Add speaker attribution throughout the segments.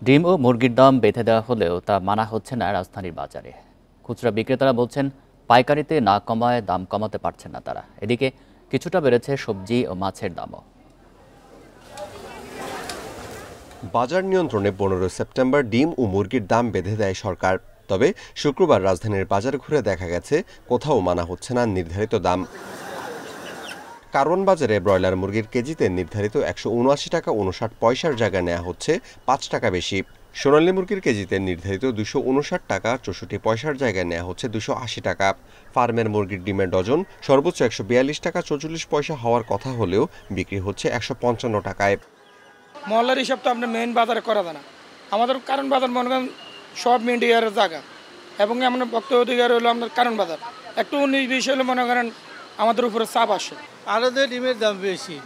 Speaker 1: ডিম ও মুরগির দাম বেঁধে দেওয়া হলেও তা মানা হচ্ছে না রাজধানীর বাজারে। খুচরা বিক্রেতারা বলছেন, পাইকারিতে না কমায় দাম কমাতে পারছেন না তারা। এদিকে কিছুটা বেড়েছে সবজি ও মাছের দামও।
Speaker 2: বাজার নিয়ন্ত্রণে 15 সেপ্টেম্বর ডিম ও মুরগির দাম বেঁধে দেয় সরকার। তবে শুক্রবার রাজধানীর বাজার ঘুরে দেখা গেছে কোথাও মানা হচ্ছে না নির্ধারিত দাম। কারওয়ান বাজারে ব্রয়লার মুরগির কেজিতে নির্ধারিত 179 টাকা 59 পয়সার জায়গায় নেওয়া হচ্ছে 5 টাকা বেশি। সোনালী মুরগির কেজিতে নির্ধারিত 259 টাকা 64 পয়সার জায়গায় নেওয়া হচ্ছে 280 টাকা। ফার্মের মুরগির ডিমের ডজন সর্বোচ্চ 142 টাকা 44 পয়সা হওয়ার কথা হলেও বিক্রি হচ্ছে 155 টাকায়।
Speaker 3: মহল্লার হিসাব তো আপনার মেইন বাজারে করা যায় না। আমাদের কারণ বাজার মনে করেন সব মিডিয়ার জায়গা এবং আমরা বক্তব্য অধিকার হলো আপনার কারণ বাজার একটু 19-20 হলে মনে করেন আমাদের উপরে চাপ আসে।
Speaker 4: আড়তে ডিমের দাম বেশি,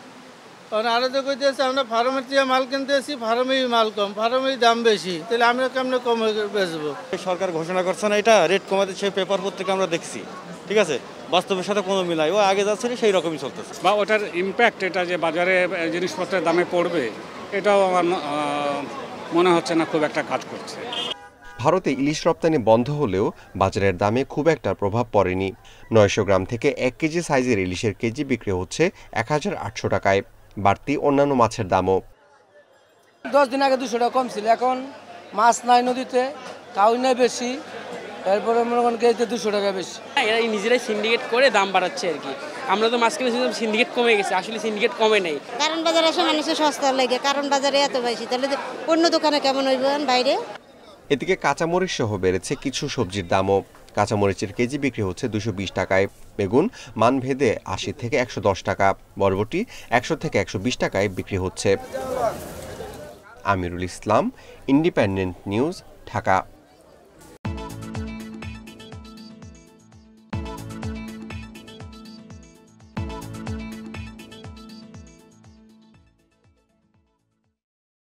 Speaker 4: কারণ আড়তে কইতেছে আমরা ফার্মের থেকে মাল কিনতেছি, ফার্মেই মাল কম, ফার্মেই দাম বেশি, তাহলে আমরা কেমনে কমে বেচবো?
Speaker 5: সরকার ঘোষণা করছে না এটা রেট কমাতে, সেই পেপার পত্রিকা আমরা দেখছি, ঠিক আছে, বাস্তবের সাথে কোনো মিলাই, ও আগে যাচ্ছে সেই রকমই চলতেছে।
Speaker 6: বা ওটার ইম্প্যাক্ট এটা যে বাজারে জিনিসপত্রের দামে পড়বে, এটাও আমার মনে হচ্ছে না খুব একটা কাজ করছে।
Speaker 2: ভারতে ইলিশ রপ্তানি বন্ধ হলেও বাজারের দামে খুব একটা প্রভাব পড়েনি। 900 গ্রাম থেকে 1 কেজি সাইজের ইলিশের কেজি বিক্রি হচ্ছে 1800 টাকায়। বাড়তি অন্যান্য মাছের দামও।
Speaker 7: 10 দিন আগে 200 টাকা কম ছিল, এখন মাছ নাই নদীতে, কাউই নাই বেশি, এরপরে মনে করেন কেজিতে 200 টাকা বেশি।
Speaker 8: এরা নিজেরাই সিন্ডিকেট করে দাম বাড়াচ্ছে আর কি। আমরা তো মাছ কিনেছিলাম, সিন্ডিকেট কমে গেছে, আসলে সিন্ডিকেট কমে নেই।
Speaker 9: কারণ বাজারে এসে মানুষের সস্তা লাগে, কারণ বাজারে এত বেশি, তাহলে অন্য দোকানে কেমন হইব বাইরে।
Speaker 2: এদিকে কাঁচামরিচ সহ বেড়েছে কিছু সবজির দামও। কাঁচামরিচের কেজি বিক্রি হচ্ছে 220 টাকায়। বেগুন মানভেদে 80 থেকে 110 টাকা। বরবটি 100 থেকে 120 টাকায় বিক্রি হচ্ছে। Amirul Islam, independent news, Dhaka.